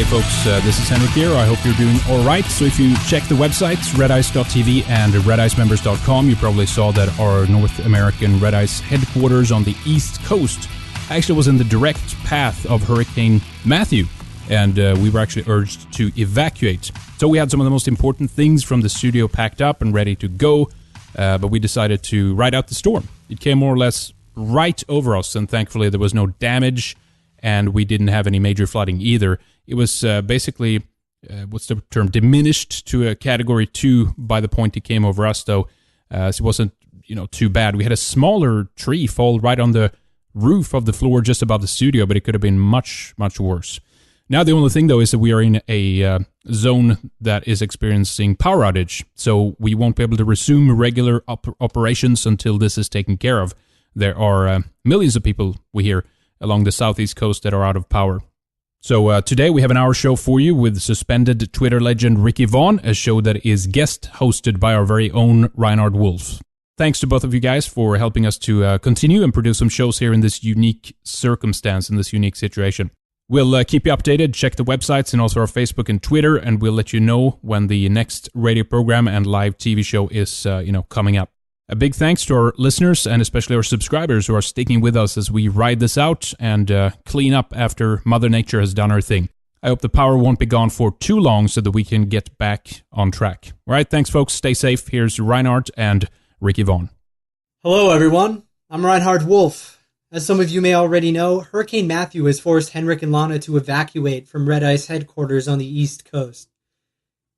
folks, this is Henrik here. I hope you're doing all right. So if you check the websites, redice.tv and redicemembers.com, you probably saw that our North American Red Ice headquarters on the East Coast actually was in the direct path of Hurricane Matthew, and we were actually urged to evacuate. So we had some of the most important things from the studio packed up and ready to go, but we decided to ride out the storm. It came more or less right over us, and thankfully there was no damage, and we didn't have any major flooding either. It was basically, what's the term, diminished to a Category 2 by the point it came over us, though, so it wasn't, too bad. We had a smaller tree fall right on the roof of the floor just above the studio, but it could have been much, much worse. Now the only thing, though, is that we are in a zone that is experiencing power outage, so we won't be able to resume regular operations until this is taken care of. There are millions of people, we hear, along the southeast coast that are out of power. So today we have an hour show for you with suspended Twitter legend Ricky Vaughn, a show that is guest hosted by our very own Reinhard Wolf. Thanks to both of you guys for helping us to continue and produce some shows here in this unique circumstance, in this unique situation. We'll keep you updated, check the websites and also our Facebook and Twitter, and we'll let you know when the next radio program and live TV show is coming up. A big thanks to our listeners and especially our subscribers who are sticking with us as we ride this out and clean up after Mother Nature has done her thing. I hope the power won't be gone for too long so that we can get back on track. All right, thanks folks. Stay safe. Here's Reinhard and Ricky Vaughn. Hello everyone. I'm Reinhard Wolf. As some of you may already know, Hurricane Matthew has forced Henrik and Lana to evacuate from Red Ice headquarters on the East Coast.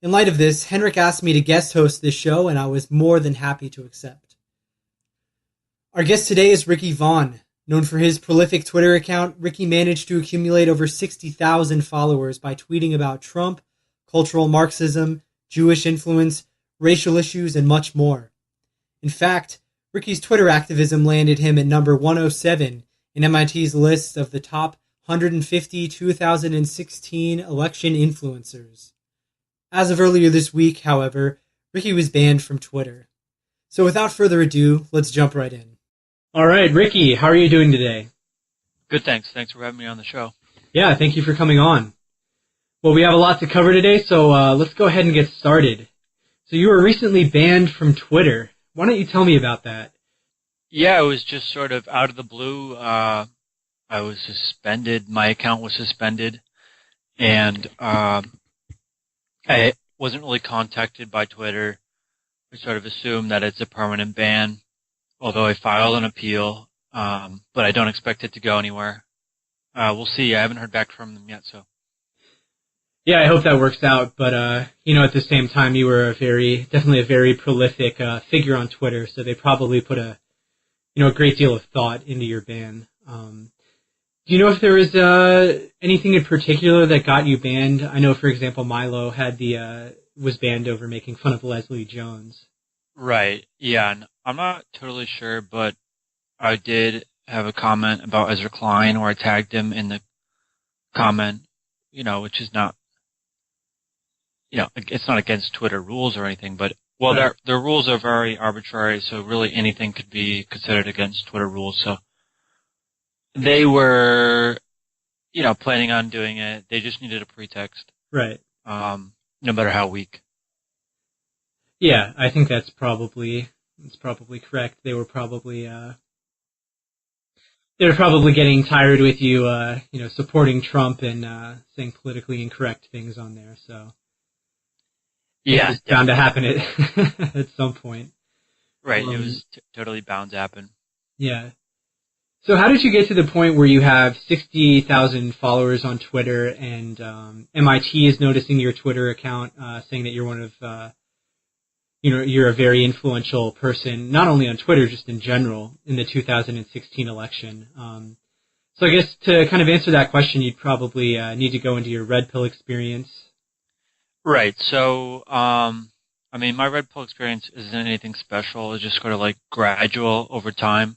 In light of this, Henrik asked me to guest host this show, and I was more than happy to accept. Our guest today is Ricky Vaughn. Known for his prolific Twitter account, Ricky managed to accumulate over 60,000 followers by tweeting about Trump, cultural Marxism, Jewish influence, racial issues, and much more. In fact, Ricky's Twitter activism landed him at number 107 in MIT's list of the top 150 2016 election influencers. As of earlier this week, however, Ricky was banned from Twitter. So without further ado, let's jump right in. All right, Ricky, how are you doing today? Good, thanks. Thanks for having me on the show. Yeah, thank you for coming on. Well, we have a lot to cover today, so let's go ahead and get started. So you were recently banned from Twitter. Why don't you tell me about that? Yeah, it was just sort of out of the blue. I was suspended. My account was suspended, and I wasn't really contacted by Twitter. We sort of assumed that it's a permanent ban, although I filed an appeal, but I don't expect it to go anywhere. We'll see. I haven't heard back from them yet, so. Yeah, I hope that works out, but, at the same time, you were definitely a very prolific figure on Twitter, so they probably put a great deal of thought into your ban. Do you know if there was anything in particular that got you banned? I know, for example, Milo was banned over making fun of Leslie Jones. Right, yeah, and I'm not totally sure, but I did have a comment about Ezra Klein where I tagged him in the comment, which is not, it's not against Twitter rules or anything, but, well, right. Their rules are very arbitrary, so really anything could be considered against Twitter rules, so they were, planning on doing it. They just needed a pretext. Right. No matter how weak. Yeah, I think that's probably correct. They were probably getting tired with you, supporting Trump and saying politically incorrect things on there. So yeah, it's bound to happen at some point. Right, it was totally bound to happen. Yeah. So how did you get to the point where you have 60,000 followers on Twitter and MIT is noticing your Twitter account, saying that you're one of you're a very influential person, not only on Twitter, just in general, in the 2016 election. So I guess to kind of answer that question, you'd probably need to go into your red pill experience. Right. So, my red pill experience isn't anything special. It's just sort of like gradual over time,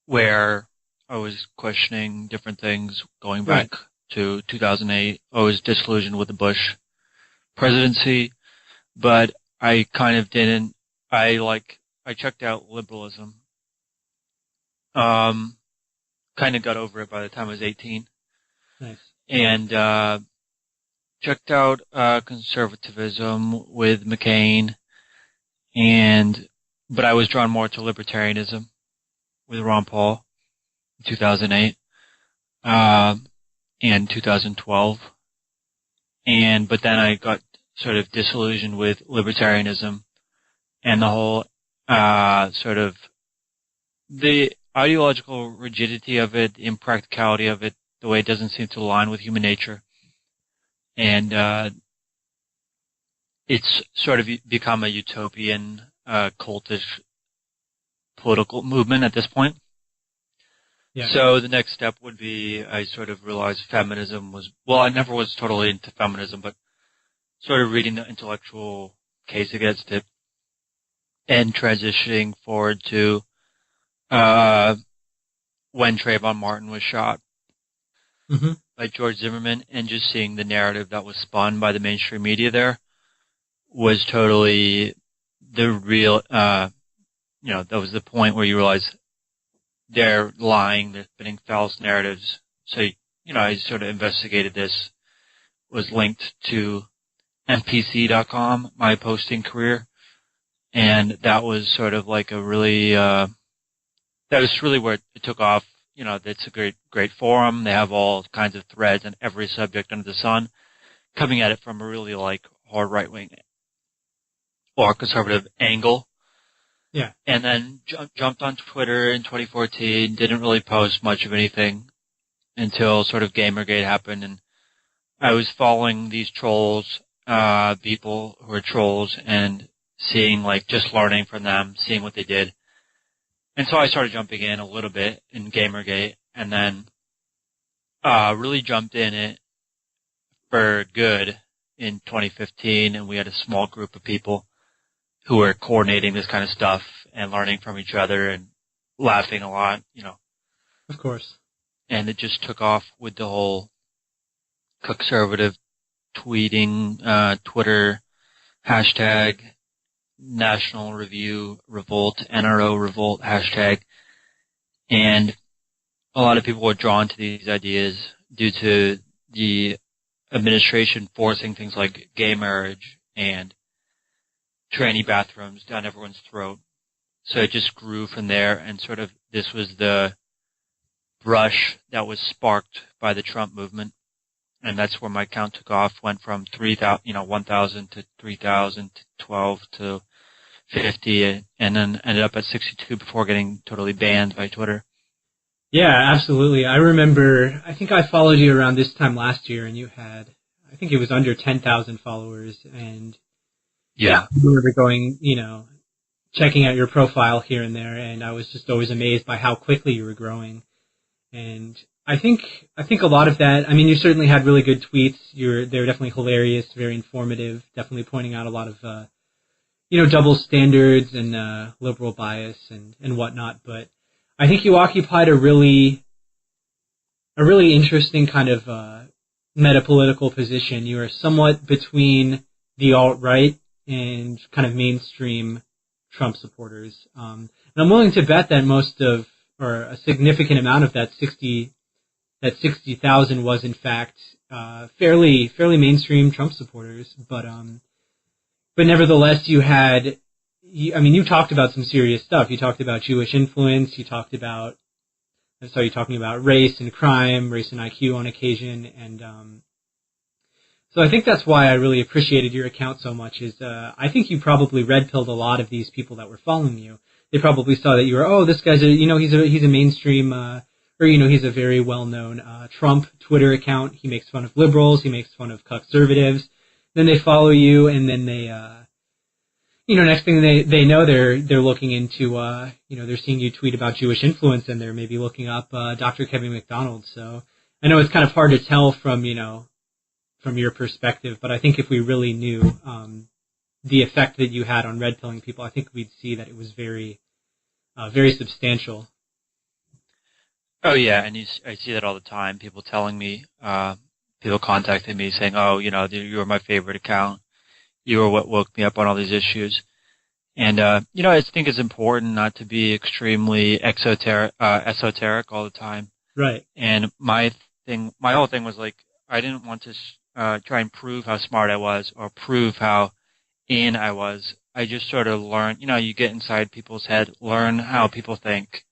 where I was questioning different things going back to 2008. I was disillusioned with the Bush presidency. But I kind of didn't. I checked out liberalism. Kind of got over it by the time I was 18. Nice. and checked out conservatism with McCain, but I was drawn more to libertarianism with Ron Paul in 2008 and 2012. But then I got sort of disillusioned with libertarianism and the whole sort of the ideological rigidity of it, the impracticality of it, the way it doesn't seem to align with human nature. And it's sort of become a utopian, cultish political movement at this point. Yeah. So the next step would be, I sort of realized feminism was, well, I never was totally into feminism, but sort of reading the intellectual case against it and transitioning forward to when Trayvon Martin was shot by George Zimmerman, and just seeing the narrative that was spun by the mainstream media there was totally the real, that was the point where you realize they're lying, they're spinning false narratives. So, I sort of investigated this, was linked to NPC.com, my posting career, and that was sort of like a really, that was really where it took off. It's a great forum. They have all kinds of threads on every subject under the sun, coming at it from a really hard right-wing or conservative angle. Yeah. And then jumped on Twitter in 2014, didn't really post much of anything until sort of Gamergate happened, and I was following these trolls, people who are trolls, and seeing, just learning from them, seeing what they did. And so I started jumping in a little bit in Gamergate, and then really jumped in it for good in 2015, and we had a small group of people who were coordinating this kind of stuff and learning from each other and laughing a lot, Of course. And it just took off with the whole conservative tweeting, Twitter, hashtag, National Review Revolt, NRO Revolt hashtag. And a lot of people were drawn to these ideas due to the administration forcing things like gay marriage and tranny bathrooms down everyone's throat. So it just grew from there, and sort of this was the brush that was sparked by the Trump movement. And that's where my count took off, went from 1,000 to 3,000 to 12 to 50, and then ended up at 62 before getting totally banned by Twitter. Yeah, absolutely. I remember, I think I followed you around this time last year, and you had, I think it was under 10,000 followers, and yeah, I remember going, checking out your profile here and there, and I was just always amazed by how quickly you were growing. And I think a lot of that, you certainly had really good tweets. They were definitely hilarious, very informative, definitely pointing out a lot of, double standards and liberal bias and whatnot. But I think you occupied a really interesting kind of meta-political position. You are somewhat between the alt-right and kind of mainstream Trump supporters. And I'm willing to bet that or a significant amount of that 60,000 was in fact fairly mainstream Trump supporters. But nevertheless, you talked about some serious stuff. You talked about Jewish influence. You talked about, I saw you talking about race and crime, race and IQ on occasion, and so I think that's why I really appreciated your account so much. I think you probably red-pilled a lot of these people that were following you. They probably saw that you were, this guy's he's a mainstream, he's a very well-known Trump Twitter account. He makes fun of liberals. He makes fun of conservatives. Then they follow you, and then they, next thing they know, they're looking into, they're seeing you tweet about Jewish influence, and they're maybe looking up Dr. Kevin McDonald. So I know it's kind of hard to tell from your perspective, but I think if we really knew the effect that you had on red pilling people, I think we'd see that it was very, very substantial. Oh yeah, and I see that all the time. People telling me, people contacting me saying, you were my favorite account. You were what woke me up on all these issues. And, I think it's important not to be extremely esoteric all the time. Right. And my whole thing was I didn't want to try and prove how smart I was or prove how in I was. I just sort of learned, you get inside people's head, learn how people think,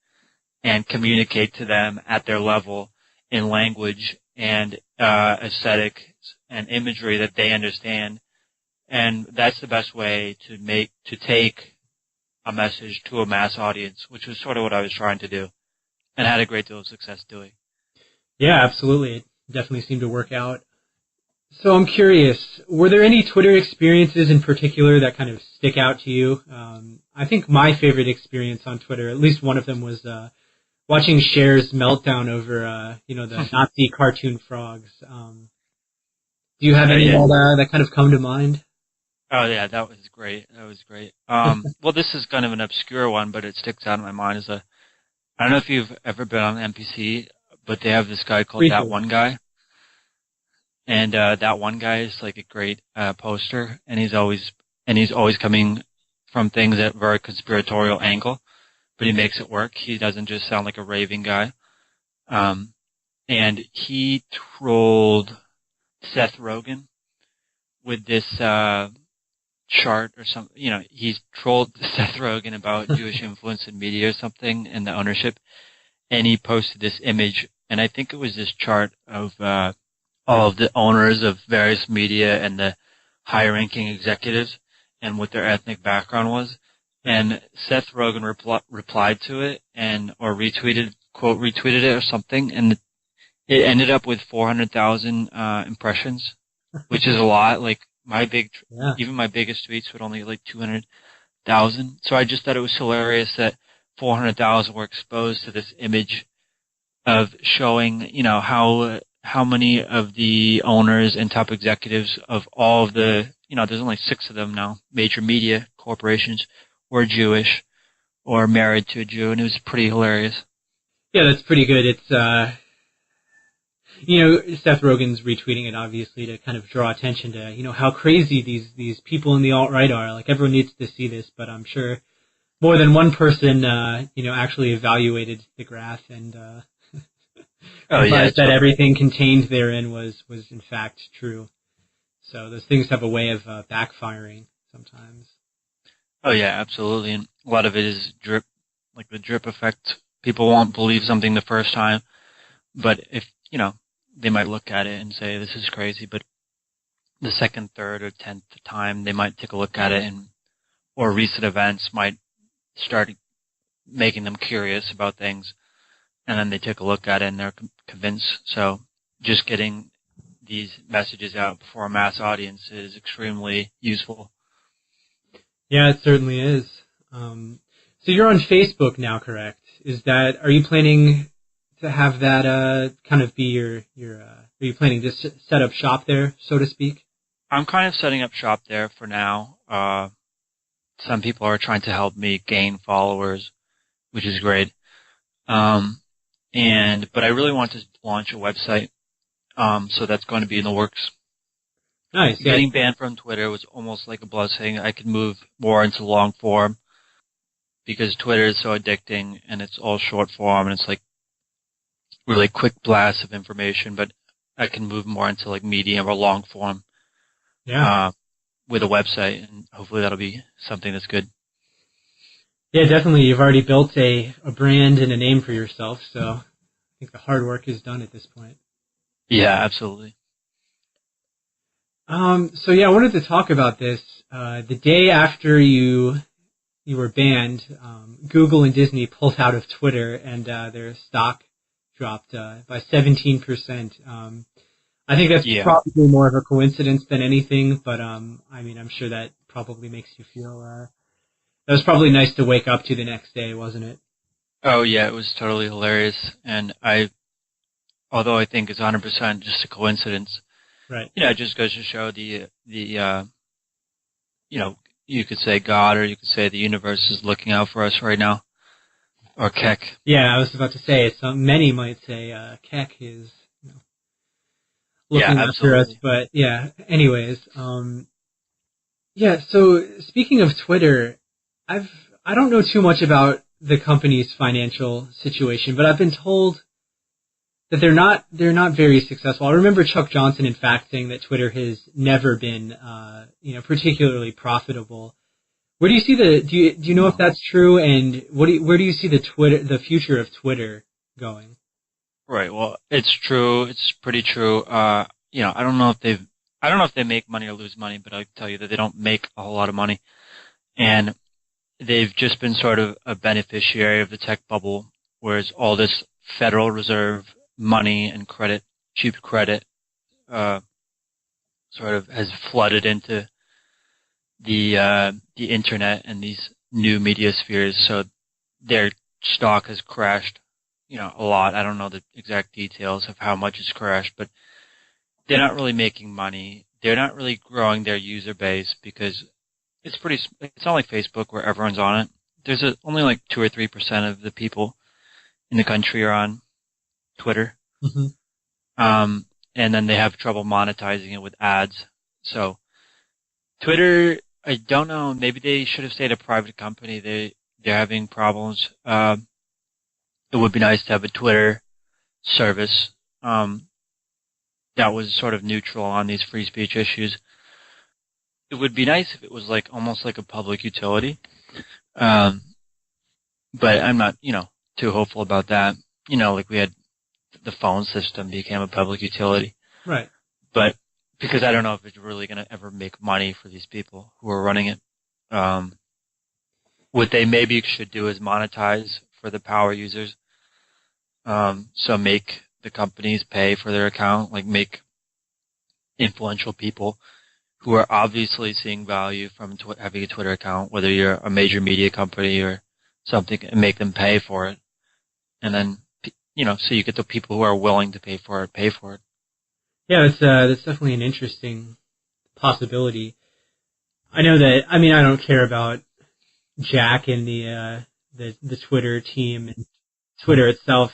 and communicate to them at their level in language and aesthetics and imagery that they understand. And that's the best way to take a message to a mass audience, which was sort of what I was trying to do, and had a great deal of success doing. Yeah, absolutely. It definitely seemed to work out. So I'm curious, were there any Twitter experiences in particular that kind of stick out to you? I think my favorite experience on Twitter, at least one of them, was watching Cher's meltdown over, the Nazi cartoon frogs. Do you have any that kind of come to mind? Oh yeah, that was great. Well, this is kind of an obscure one, but it sticks out in my mind I don't know if you've ever been on NPC, but they have this guy called That One Guy. And That One Guy is like a great poster, and he's always coming from things at a very conspiratorial angle, but he makes it work. He doesn't just sound like a raving guy. And he trolled Seth Rogen with this chart or something. He's trolled Seth Rogen about Jewish influence in media or something and the ownership, and he posted this image, and I think it was this chart of all of the owners of various media and the high-ranking executives and what their ethnic background was. And Seth Rogen replied to it or retweeted it or something, and it ended up with 400,000 impressions, which is a lot. Like even my biggest tweets would only like 200,000. So I just thought it was hilarious that 400,000 were exposed to this image of showing, how many of the owners and top executives of all of the, there's only 6 of them now, major media corporations, were Jewish or married to a Jew, and it was pretty hilarious. Yeah, that's pretty good. It's, Seth Rogen's retweeting it obviously to kind of draw attention to, how crazy these people in the alt-right are. Like, everyone needs to see this, but I'm sure more than one person, actually evaluated the graph and, that everything contained therein was in fact true. So those things have a way of backfiring sometimes. Oh yeah, absolutely. And a lot of it is drip, like the drip effect. People won't believe something the first time, but if, they might look at it and say, this is crazy, but the second, third, or 10th time, they might take a look at it or recent events might start making them curious about things. And then they take a look at it and they're convinced. So just getting these messages out before a mass audience is extremely useful. Yeah, it certainly is. So you're on Facebook now, correct? Are you planning to have that kind of be are you planning to set up shop there, so to speak? I'm kind of setting up shop there for now. Some people are trying to help me gain followers, which is great. But I really want to launch a website, so that's going to be in the works. Nice. Yeah. Getting banned from Twitter was almost like a blessing. I could move more into long form because Twitter is so addicting and it's all short form and it's like really quick blasts of information, but I can move more into like medium or long form. Yeah. With a website, and hopefully that'll be something that's good. Yeah, definitely. You've already built a brand and a name for yourself, so I think the hard work is done at this point. Yeah, absolutely. So yeah, I wanted to talk about this. The day after you were banned, Google and Disney pulled out of Twitter, and their stock dropped by 17%. I think that's probably more of a coincidence than anything, but I'm sure that probably makes you feel. That was probably nice to wake up to the next day, wasn't it? Oh yeah, it was totally hilarious, and although I think it's 100% just a coincidence, right? It just goes to show the you could say God or you could say the universe is looking out for us right now, or Keck. Yeah, I was about to say many might say Keck is looking after us, but yeah. Anyways, yeah. So speaking of Twitter, I don't know too much about the company's financial situation, but I've been told that they're not very successful. I remember Chuck Johnson, in fact, saying that Twitter has never been, particularly profitable. Where do you see do you know if that's true, and where do you see the future of Twitter going? Right. Well, it's true. It's pretty true. I don't know if they make money or lose money, but I can tell you that they don't make a whole lot of money. And they've just been sort of a beneficiary of the tech bubble, whereas all this Federal Reserve money and credit, cheap credit, sort of has flooded into the internet and these new media spheres. So their stock has crashed, a lot. I don't know the exact details of how much it's crashed, but they're not really making money. They're not really growing their user base because it's not like Facebook where everyone's on it. There's only like 2 or 3% of the people in the country are on Twitter. Mm-hmm. And then they have trouble monetizing it with ads. So Twitter, I don't know, maybe they should have stayed a private company. They're having problems. It would be nice to have a Twitter service, that was sort of neutral on these free speech issues. It would be nice if it was almost like a public utility. But I'm not, too hopeful about that. Like we had the phone system became a public utility. Right. But because I don't know if it's really going to ever make money for these people who are running it. What they maybe should do is monetize for the power users. So make the companies pay for their account, make influential people who are obviously seeing value from having a Twitter account, whether you're a major media company or something, and make them pay for it. And then, so you get the people who are willing to pay for it. Yeah, that's definitely an interesting possibility. I know that, I don't care about Jack and the Twitter team and Twitter itself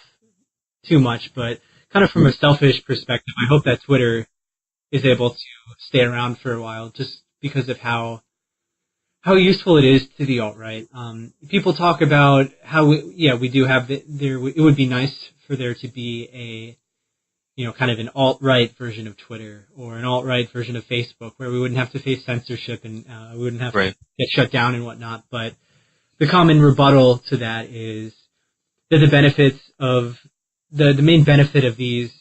too much, but kind of from a selfish perspective, I hope that Twitter is able to stay around for a while just because of how useful it is to the alt-right. People talk about how we do have it would be nice for there to be kind of an alt-right version of Twitter or an alt-right version of Facebook where we wouldn't have to face censorship and we wouldn't have to get shut down and whatnot. But the common rebuttal to that is that the benefits of the main benefit of these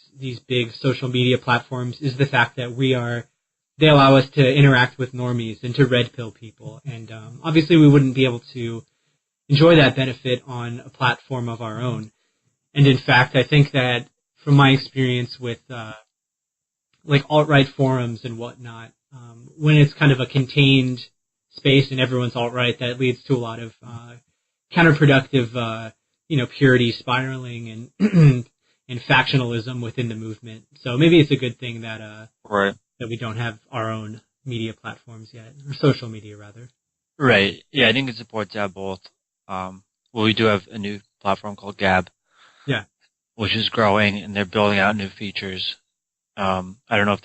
big social media platforms is the fact that they allow us to interact with normies and to red pill people. And obviously we wouldn't be able to enjoy that benefit on a platform of our own. And in fact, I think that from my experience with alt-right forums and whatnot, when it's kind of a contained space and everyone's alt-right, that leads to a lot of counterproductive purity spiraling and and factionalism within the movement. So maybe it's a good thing that that we don't have our own media platforms yet, or social media rather. Right. Yeah, I think it's important to have both. We do have a new platform called Gab. Yeah. Which is growing, and they're building out new features. I don't know if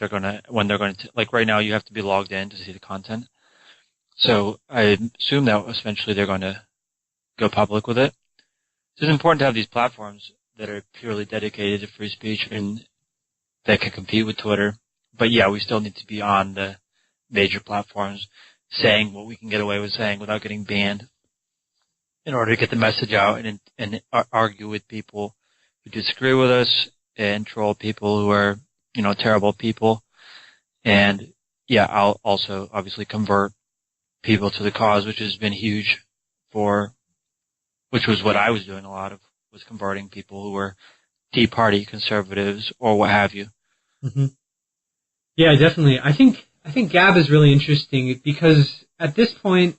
when they're going to, right now you have to be logged in to see the content. So I assume that eventually they're going to go public with it. So it's important to have these platforms that are purely dedicated to free speech and that can compete with Twitter. But yeah, we still need to be on the major platforms saying what we can get away with saying without getting banned in order to get the message out and argue with people who disagree with us and troll people who are, terrible people. And yeah, I'll also obviously convert people to the cause, which has been huge which was what I was doing a lot of, was converting people who were Tea Party conservatives or what have you. Mm-hmm. Yeah, definitely. I think Gab is really interesting because at this point,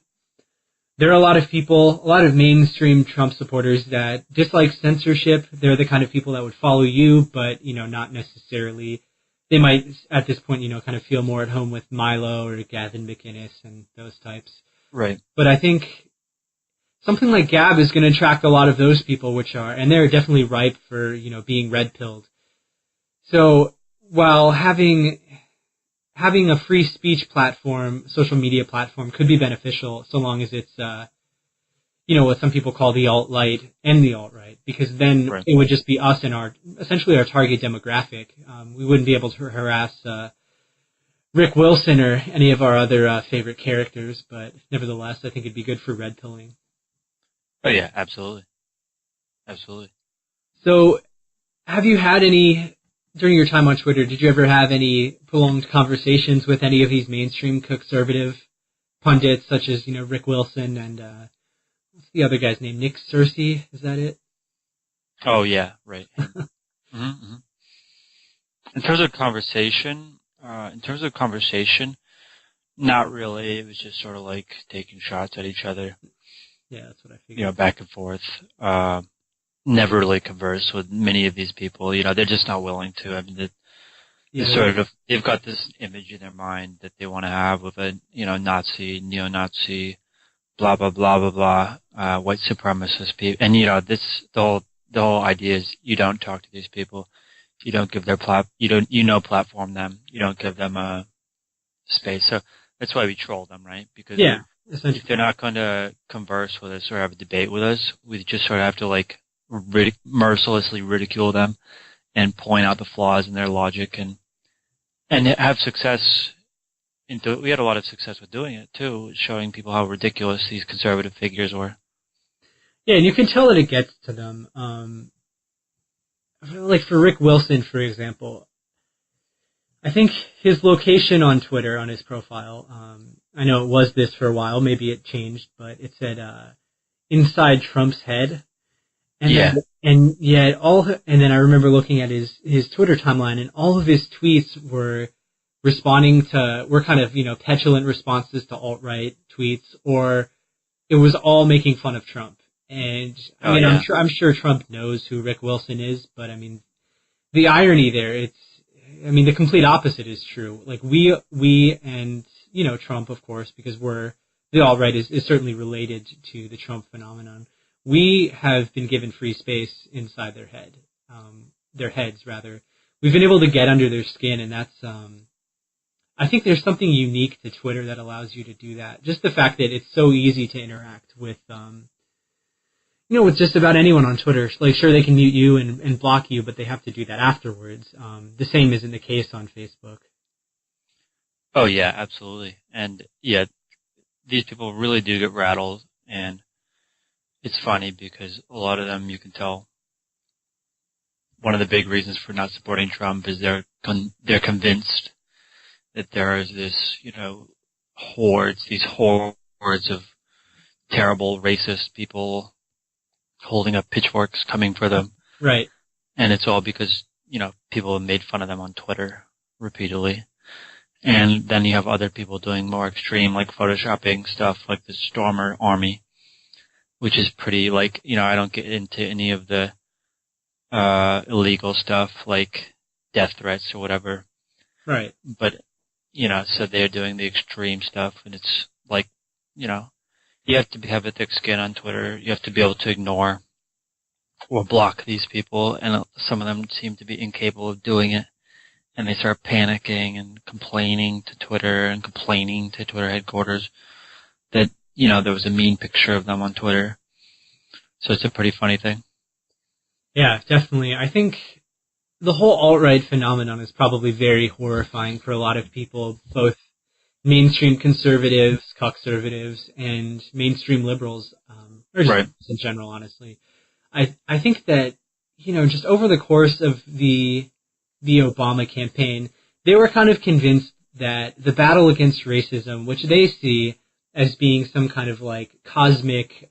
there are a lot of mainstream Trump supporters that dislike censorship. They're the kind of people that would follow you, but, not necessarily. They might, at this point, kind of feel more at home with Milo or Gavin McInnes and those types. Right. But I think something like Gab is going to attract a lot of those people, and they're definitely ripe for, being red-pilled. So while having a free speech platform, social media platform, could be beneficial so long as it's what some people call the alt-right and the alt-right, because then Right. it would just be us and essentially our target demographic. We wouldn't be able to harass Rick Wilson or any of our other favorite characters, but nevertheless, I think it'd be good for red pilling. Oh yeah, absolutely. Absolutely. So, have you had during your time on Twitter, did you ever have any prolonged conversations with any of these mainstream conservative pundits, such as, Rick Wilson and, what's the other guy's name? Nick Searcy? Is that it? Oh yeah, right. Mm-hmm. In terms of conversation, not really. It was just sort of like taking shots at each other. Yeah, that's what I figured. Back and forth. Never really converse with many of these people. They're just not willing to. I mean, they've got this image in their mind that they want to have of a, Nazi, neo-Nazi, blah, blah, blah, blah, blah, white supremacist people. And, the whole idea is you don't talk to these people. You don't give their platform them. You don't give them a space. So that's why we troll them, right? Because if they're not going to converse with us or have a debate with us, we just sort of have to mercilessly ridicule them and point out the flaws in their logic and have success. We had a lot of success with doing it too, showing people how ridiculous these conservative figures were. Yeah, and you can tell that it gets to them. Like for Rick Wilson, for example, I think his location on Twitter, on his profile, I know it was this for a while, maybe it changed, but it said, inside Trump's head. And then I remember looking at his Twitter timeline, and all of his tweets were kind of, petulant responses to alt-right tweets, or it was all making fun of Trump. And I'm sure Trump knows who Rick Wilson is, but I mean, the irony there, the complete opposite is true. Like we and, Trump, of course, because the alt-right is certainly related to the Trump phenomenon. We have been given free space inside their heads rather. We've been able to get under their skin, and that's, I think there's something unique to Twitter that allows you to do that. Just the fact that it's so easy to interact with, with just about anyone on Twitter. Like, sure, they can mute you and block you, but they have to do that afterwards. The same isn't the case on Facebook. Oh yeah, absolutely. And yeah, these people really do get rattled, and it's funny because a lot of them, you can tell, one of the big reasons for not supporting Trump is they're convinced that there is this, these hordes of terrible racist people holding up pitchforks coming for them. Right. And it's all because, people have made fun of them on Twitter repeatedly. And then you have other people doing more extreme, like photoshopping stuff, like the Stormer Army, which is pretty, I don't get into any of the illegal stuff, like death threats or whatever. Right. But, so they're doing the extreme stuff, and it's like, you have to have a thick skin on Twitter. You have to be able to ignore or block these people, and some of them seem to be incapable of doing it. And they start panicking and complaining to Twitter and complaining to Twitter headquarters that, there was a mean picture of them on Twitter. So it's a pretty funny thing. Yeah, definitely. I think the whole alt-right phenomenon is probably very horrifying for a lot of people, both mainstream conservatives, conservatives, and mainstream liberals, or just in general, honestly. I think that, just over the course of the Obama campaign, they were kind of convinced that the battle against racism, which they see as being some kind of cosmic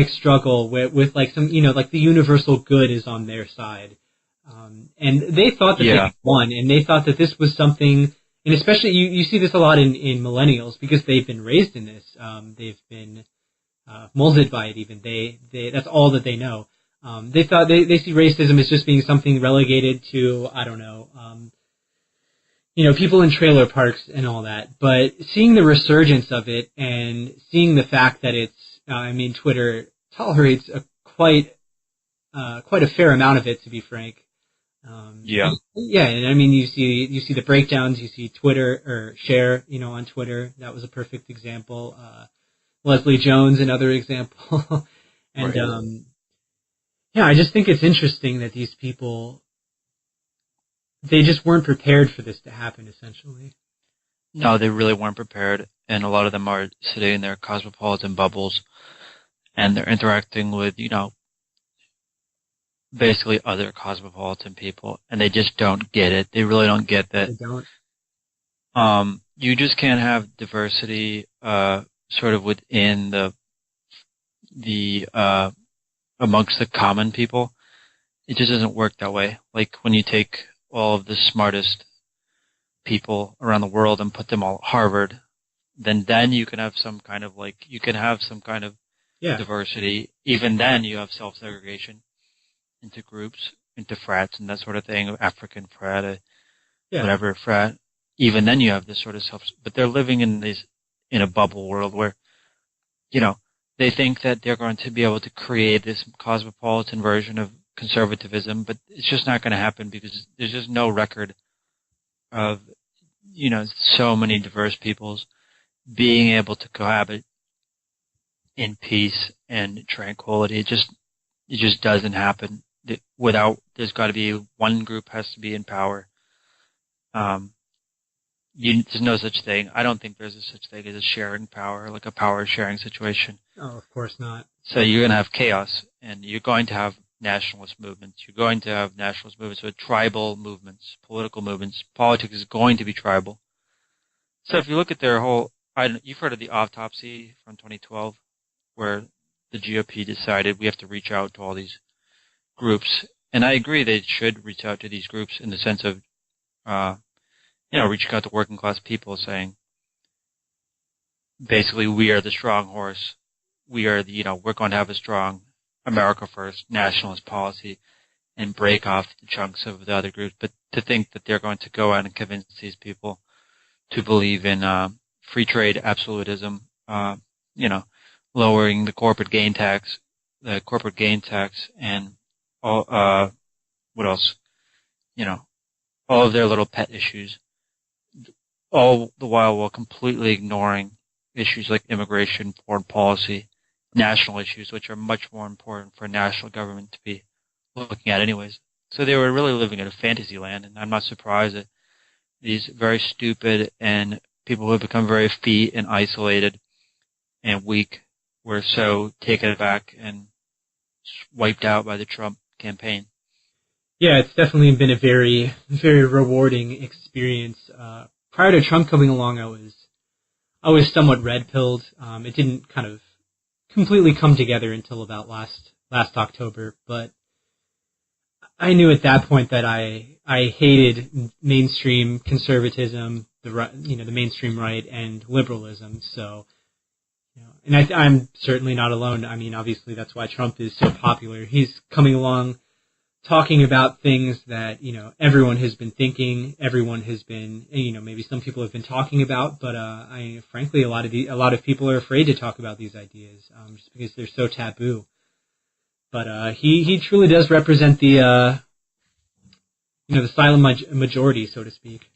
struggle with some, the universal good is on their side. And they thought that they won, and they thought that this was something, and especially you see this a lot in millennials because they've been raised in this. They've been molded by it even. That's all that they know. They thought they see racism as just being something relegated to, I don't know, people in trailer parks and all that. But seeing the resurgence of it and seeing the fact that it's, Twitter tolerates quite a fair amount of it, to be frank. And you see the breakdowns, you see Twitter or share, on Twitter. That was a perfect example. Leslie Jones, another example. And, Right. yeah, I just think it's interesting that these people, they just weren't prepared for this to happen, essentially. No, they really weren't prepared, and a lot of them are sitting in their cosmopolitan bubbles, and they're interacting with, basically other cosmopolitan people, and they just don't get it. They really don't get that. They don't. You just can't have diversity, sort of within the amongst the common people. It just doesn't work that way. Like when you take all of the smartest people around the world and put them all at Harvard, then you can have some kind of Yeah. diversity. Even then you have self-segregation into groups, into frats and that sort of thing, African frat, Yeah. whatever frat. Even then you have this sort of but they're living in a bubble world where, they think that they're going to be able to create this cosmopolitan version of conservatism, but it's just not going to happen because there's just no record of, so many diverse peoples being able to cohabit in peace and tranquility. It just doesn't happen there's got to be one group has to be in power. There's no such thing. I don't think there's a such thing as a sharing power, like a power sharing situation. Oh, of course not. So you're going to have chaos, and you're going to have nationalist movements. You're going to have nationalist movements with tribal movements, political movements. Politics is going to be tribal. So if you look at their whole, you've heard of the autopsy from 2012, where the GOP decided we have to reach out to all these groups, and I agree they should reach out to these groups in the sense of, reaching out to working class people, saying, basically, we are the strong horse. We are we're going to have a strong America First nationalist policy and break off the chunks of the other groups. But to think that they're going to go out and convince these people to believe in free trade absolutism, lowering the corporate gain tax, and all, what else? All of their little pet issues, all the while completely ignoring issues like immigration, foreign policy, national issues, which are much more important for a national government to be looking at anyways. So they were really living in a fantasy land, and I'm not surprised that these very stupid and people who have become very effete and isolated and weak were so taken aback and wiped out by the Trump campaign. Yeah, it's definitely been a very, very rewarding experience. Prior to Trump coming along, I was somewhat red-pilled. It didn't kind of completely come together until about last October, but I knew at that point that I hated mainstream conservatism, the mainstream right, and liberalism. So, and I'm certainly not alone. I mean, obviously that's why Trump is so popular. He's coming along, talking about things that, everyone has been thinking, everyone has been, maybe some people have been talking about, but, frankly, a lot of people are afraid to talk about these ideas, just because they're so taboo. But, he truly does represent the silent majority, so to speak.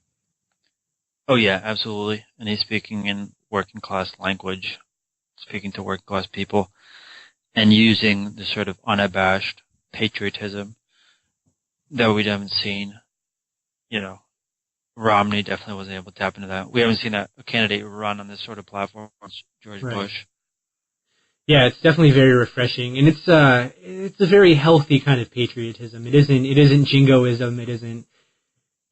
Oh yeah, absolutely. And he's speaking in working class language, speaking to working class people, and using the sort of unabashed patriotism that we haven't seen. Romney definitely wasn't able to tap into that. We haven't seen a candidate run on this sort of platform since George Bush. Yeah, it's definitely very refreshing, and it's a very healthy kind of patriotism. It isn't jingoism. It isn't,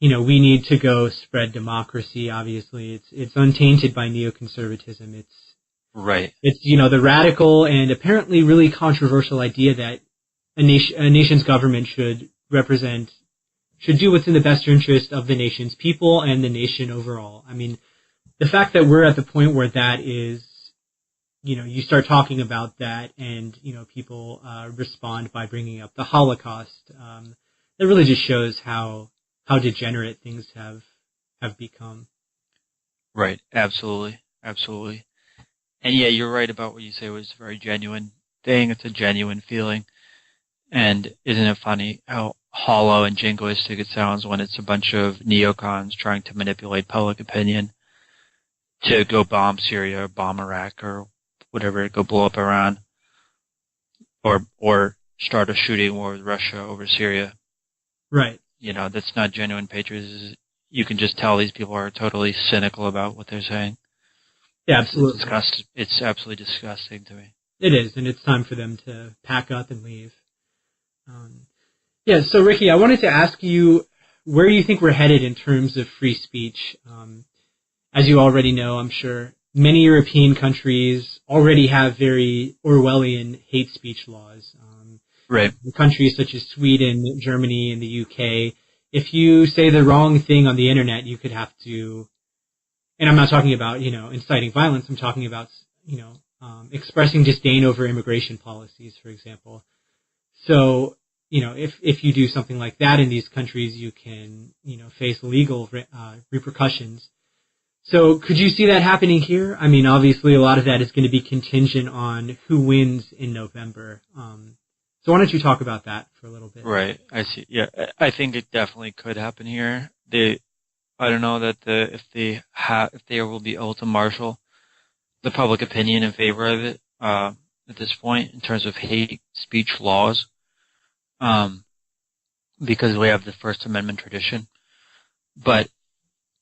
we need to go spread democracy. Obviously, it's untainted by neoconservatism. It's the radical and apparently really controversial idea that a nation's government should do what's in the best interest of the nation's people and the nation overall. I mean, the fact that we're at the point where that is, you start talking about that and, people respond by bringing up the Holocaust. That really just shows how degenerate things have become. Right. Absolutely. Absolutely. And yeah, you're right about what you say was a very genuine thing. It's a genuine feeling. And isn't it funny how hollow and jingoistic it sounds when it's a bunch of neocons trying to manipulate public opinion to go bomb Syria or bomb Iraq or whatever, go blow up Iran or start a shooting war with Russia over Syria. Right. That's not genuine patriotism. You can just tell these people are totally cynical about what they're saying. Yeah, absolutely. It's absolutely disgusting to me. It is, and it's time for them to pack up and leave. Yeah, so Ricky, I wanted to ask you where you think we're headed in terms of free speech. As you already know, I'm sure, many European countries already have very Orwellian hate speech laws. Right. Countries such as Sweden, Germany, and the UK, if you say the wrong thing on the internet, you could have to, and I'm not talking about, inciting violence, I'm talking about, expressing disdain over immigration policies, for example. So, if you do something like that in these countries, you can, face legal repercussions. So could you see that happening here? I mean, obviously a lot of that is going to be contingent on who wins in November. So why don't you talk about that for a little bit? Right. I see. Yeah. I think it definitely could happen here. I don't know that if they will be able to marshal the public opinion in favor of it, at this point in terms of hate speech laws. Because we have the First Amendment tradition. But,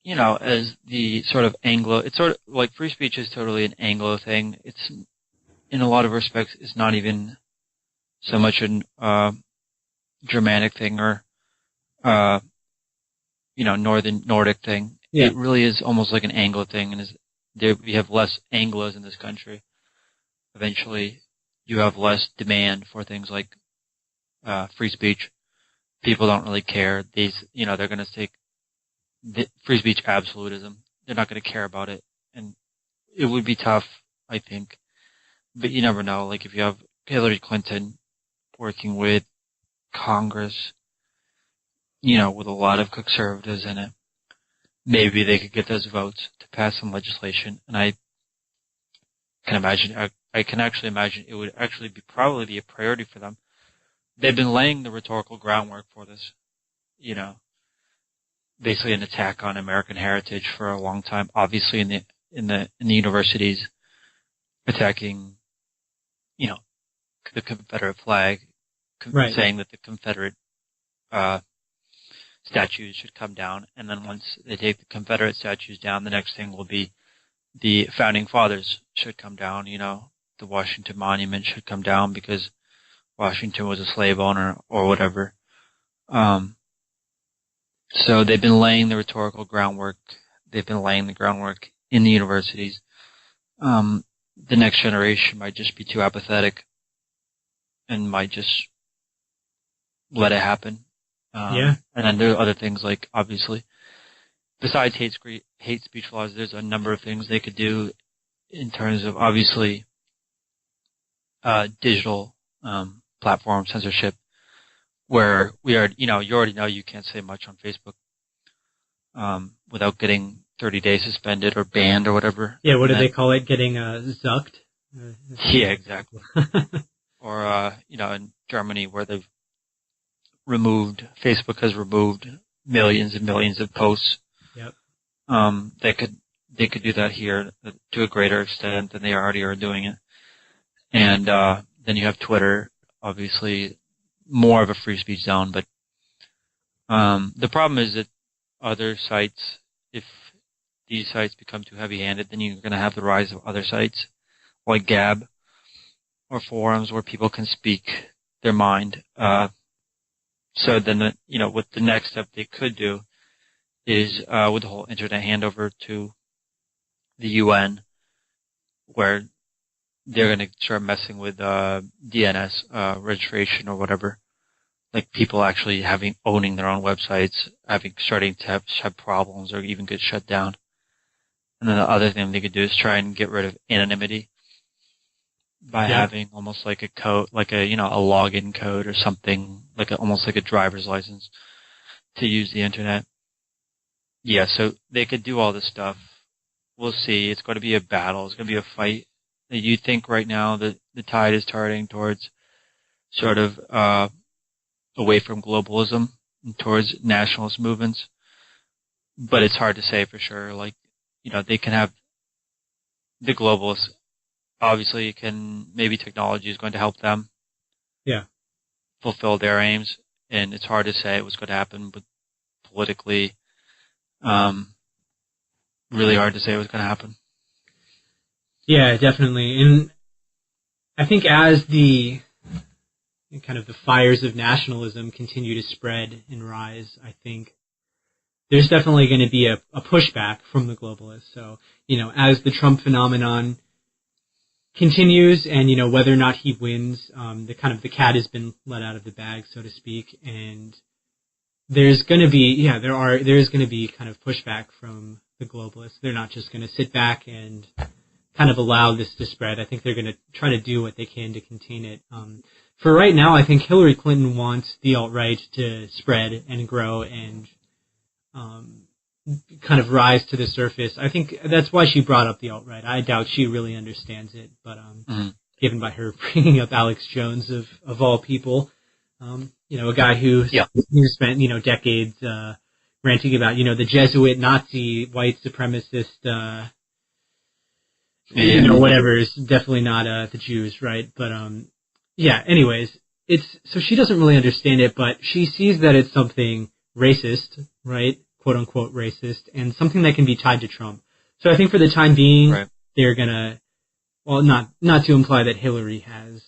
as the sort of it's sort of like free speech is totally an Anglo thing. It's, in a lot of respects, it's not even so much a Germanic thing or, Nordic thing. Yeah. It really is almost like an Anglo thing, and we have less Anglos in this country. Eventually, you have less demand for things like free speech. People don't really care. They're going to take free speech absolutism. They're not going to care about it, and it would be tough, I think. But you never know. Like if you have Hillary Clinton working with Congress, with a lot of conservatives in it, maybe they could get those votes to pass some legislation. And I can actually imagine it would actually probably be a priority for them. They've been laying the rhetorical groundwork for this, basically an attack on American heritage for a long time. Obviously, in the universities, attacking, the Confederate flag, right, saying that the Confederate statues should come down, and then once they take the Confederate statues down, the next thing will be the Founding Fathers should come down. The Washington Monument should come down because Washington was a slave owner or whatever. So they've been laying the rhetorical groundwork. They've been laying the groundwork in the universities. The next generation might just be too apathetic and might just let it happen. Yeah. And then there are other things like, obviously, besides hate speech laws, there's a number of things they could do in terms of, obviously, digital platform censorship, where you already know you can't say much on Facebook without getting 30 days suspended or banned or whatever. Yeah, what do they call it? Getting zucked? Yeah, exactly. Or, in Germany where Facebook has removed millions and millions of posts. Yep. They could do that here to a greater extent than they already are doing it. And then you have Twitter, obviously more of a free speech zone, but the problem is that other sites, if these sites become too heavy-handed, then you're going to have the rise of other sites like Gab or forums where people can speak their mind. So then, what the next step they could do is with the whole internet handover to the UN, where they're going to start messing with DNS registration or whatever, like people actually owning their own websites, starting to have problems or even get shut down. And then the other thing they could do is try and get rid of anonymity by having almost like a code, like a login code or something, almost like a driver's license to use the internet. Yeah, so they could do all this stuff. We'll see. It's going to be a battle. It's going to be a fight. You think right now that the tide is turning towards sort of away from globalism and towards nationalist movements, but it's hard to say for sure. They can have the globalists obviously maybe technology is going to help them fulfill their aims, and it's hard to say what's going to happen, but politically, really hard to say what's going to happen. Yeah, definitely. And I think as the fires of nationalism continue to spread and rise, I think there's definitely going to be a pushback from the globalists. So, as the Trump phenomenon continues and, whether or not he wins, the cat has been let out of the bag, so to speak. And there's going to be, there's going to be kind of pushback from the globalists. They're not just going to sit back and kind of allow this to spread. I think they're going to try to do what they can to contain it. For right now, I think Hillary Clinton wants the alt-right to spread and grow and kind of rise to the surface. I think that's why she brought up the alt-right. I doubt she really understands it, but given by her bringing up Alex Jones of all people, a guy who spent decades ranting about the Jesuit Nazi white supremacist whatever is definitely not the Jews, right? But anyways, so she doesn't really understand it, but she sees that it's something racist, right? Quote unquote racist, and something that can be tied to Trump. So I think for the time being, they're gonna, well, not to imply that Hillary has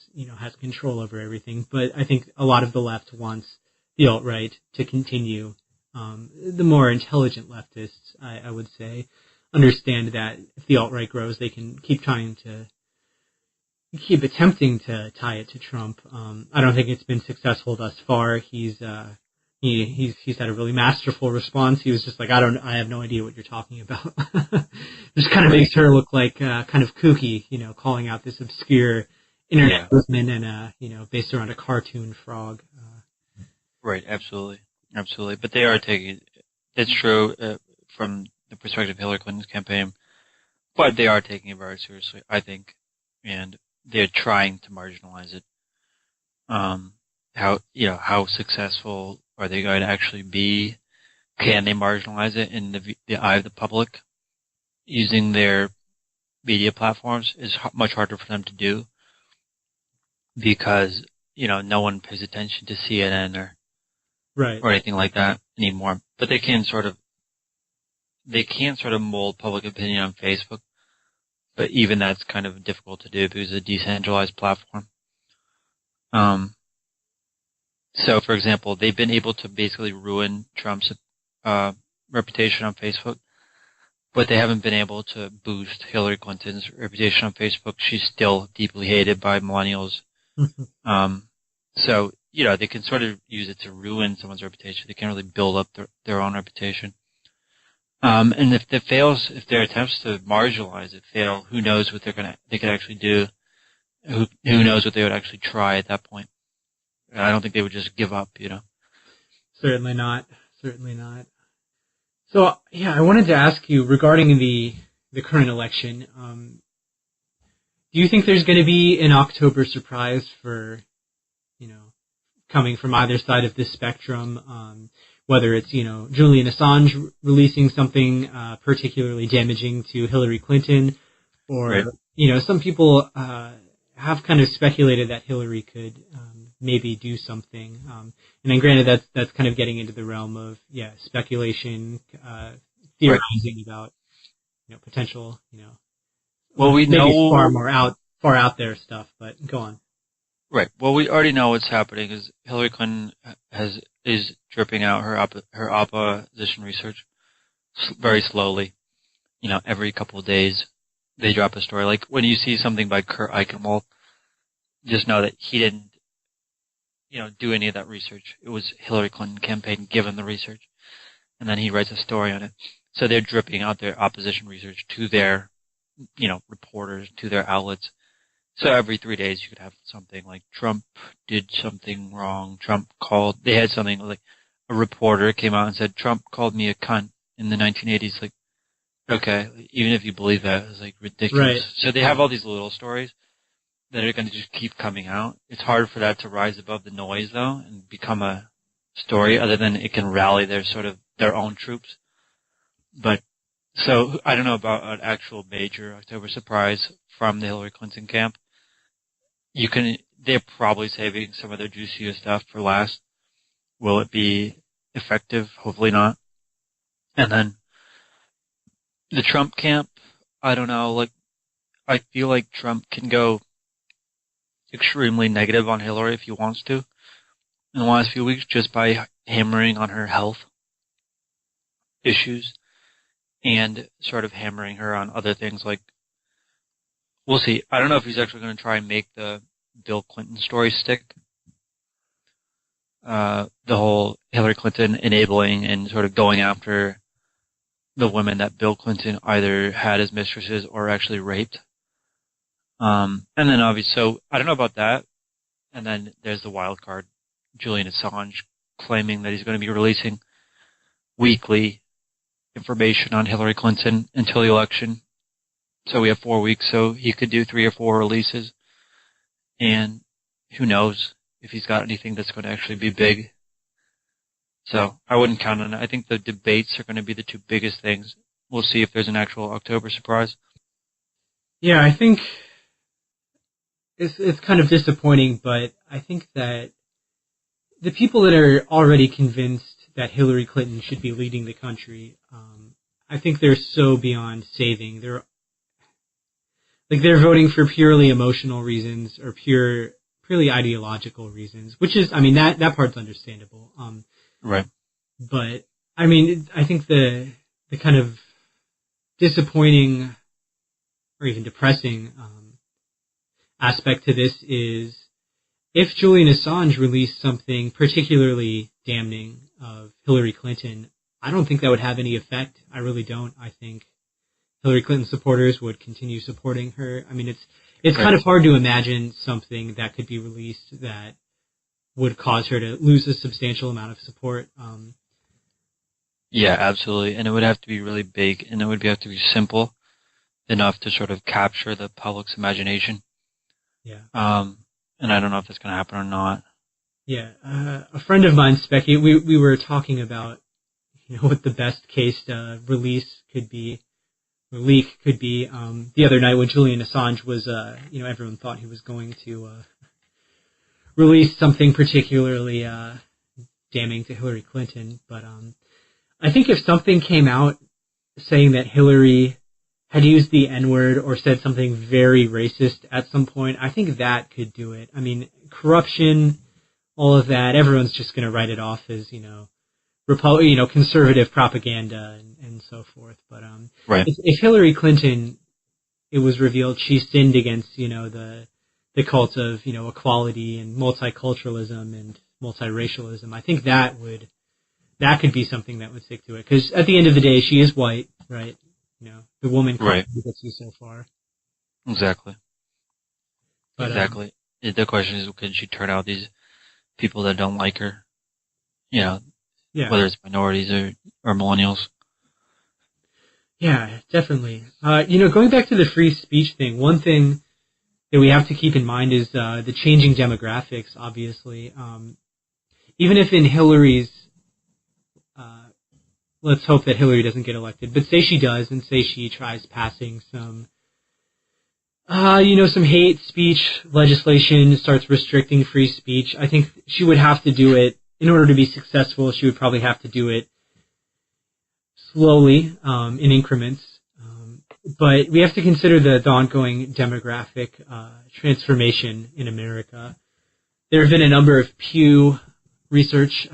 control over everything, but I think a lot of the left wants the alt-right to continue. The more intelligent leftists, I would say, understand that if the alt-right grows, they can keep attempting to tie it to Trump. I don't think it's been successful thus far. He's had a really masterful response. He was just like, I have no idea what you're talking about. Just kind of makes her look like kind of kooky, calling out this obscure internet movement and based around a cartoon frog. Right, absolutely. But they are it's true from the perspective of Hillary Clinton's campaign, but they are taking it very seriously, I think, and they're trying to marginalize it. How successful are they going to actually be? Can they marginalize it in the eye of the public? Using their media platforms is much harder for them to do because, no one pays attention to CNN or anything like that anymore. But they can sort of mold public opinion on Facebook. But even that's kind of difficult to do because it's a decentralized platform. So, for example, they've been able to basically ruin Trump's reputation on Facebook, but they haven't been able to boost Hillary Clinton's reputation on Facebook. She's still deeply hated by millennials. So, they can sort of use it to ruin someone's reputation. They can't really build up their own reputation. And if their attempts to marginalize it fail, who knows what they could actually do? Who knows what they would actually try at that point? I don't think they would just give up, Certainly not. So, I wanted to ask you regarding the current election. Do you think there's going to be an October surprise for, coming from either side of this spectrum? Whether it's, Julian Assange releasing something particularly damaging to Hillary Clinton, or, some people have kind of speculated that Hillary could maybe do something. And then granted, that's kind of getting into the realm of, speculation, theorizing about, potential, well, we know far out there stuff, but go on. Right. Well, we already know what's happening is Hillary Clinton is dripping out her opposition research very slowly. Every couple of days they drop a story. Like when you see something by Kurt Eichenwald, just know that he didn't, do any of that research. It was Hillary Clinton campaign given the research, and then he writes a story on it. So they're dripping out their opposition research to their, reporters, to their outlets. So every 3 days you could have something like Trump did something wrong. They had something like a reporter came out and said, Trump called me a cunt in the 1980s. Like, okay, even if you believe that, it's like ridiculous. Right. So they have all these little stories that are going to just keep coming out. It's hard for that to rise above the noise though and become a story other than it can rally their own troops. But So I don't know about an actual major October surprise from the Hillary Clinton camp. They're probably saving some of their juicier stuff for last. Will it be effective? Hopefully not. And then the Trump camp, I don't know, like, I feel like Trump can go extremely negative on Hillary if he wants to in the last few weeks just by hammering on her health issues and sort of hammering her on other things like, we'll see. I don't know if he's actually going to try and make the Bill Clinton story stick. The whole Hillary Clinton enabling and sort of going after the women that Bill Clinton either had as mistresses or actually raped. And then obviously, so I don't know about that. And then there's the wild card, Julian Assange claiming that he's going to be releasing weekly information on Hillary Clinton until the election. So we have 4 weeks, so he could do 3 or 4 releases. And who knows if he's got anything that's going to actually be big. So I wouldn't count on it. I think the debates are going to be the 2 biggest things. We'll see if there's an actual October surprise. Yeah, I think it's kind of disappointing, but I think that the people that are already convinced that Hillary Clinton should be leading the country, I think they're so beyond saving. They're voting for purely emotional reasons or purely ideological reasons, which is, I mean, that part's understandable. Right. But I mean, I think the kind of disappointing or even depressing aspect to this is if Julian Assange released something particularly damning of Hillary Clinton, I don't think that would have any effect. I really don't. I think Hillary Clinton supporters would continue supporting her. I mean, it's right. Kind of hard to imagine something that could be released that would cause her to lose a substantial amount of support. Yeah, absolutely. And it would have to be really big, and it would have to be simple enough to sort of capture the public's imagination. Yeah. And I don't know if that's going to happen or not. Yeah. A friend of mine we were talking about, what the best case release could be, or leak could be, the other night when Julian Assange was, everyone thought he was going to, release something particularly, damning to Hillary Clinton. But, I think if something came out saying that Hillary had used the N-word or said something very racist at some point, I think that could do it. I mean, corruption, all of that, everyone's just going to write it off as, conservative propaganda and so forth. But right. If Hillary Clinton, it was revealed she sinned against, the cult of, equality and multiculturalism and multiracialism, I think that could be something that would stick to it. Because at the end of the day, she is white, right? The woman can't get you so far. Exactly. But, exactly. The question is, can she turn out these people that don't like her? Yeah. Whether it's minorities or millennials. Yeah, definitely. Going back to the free speech thing, one thing that we have to keep in mind is the changing demographics, obviously. Even if in Hillary's let's hope that Hillary doesn't get elected, but say she does, and say she tries passing some hate speech legislation, starts restricting free speech. I think she would have to do it, in order to be successful, she would probably have to do it slowly, in increments. But we have to consider the ongoing demographic transformation in America. There have been a number of Pew Research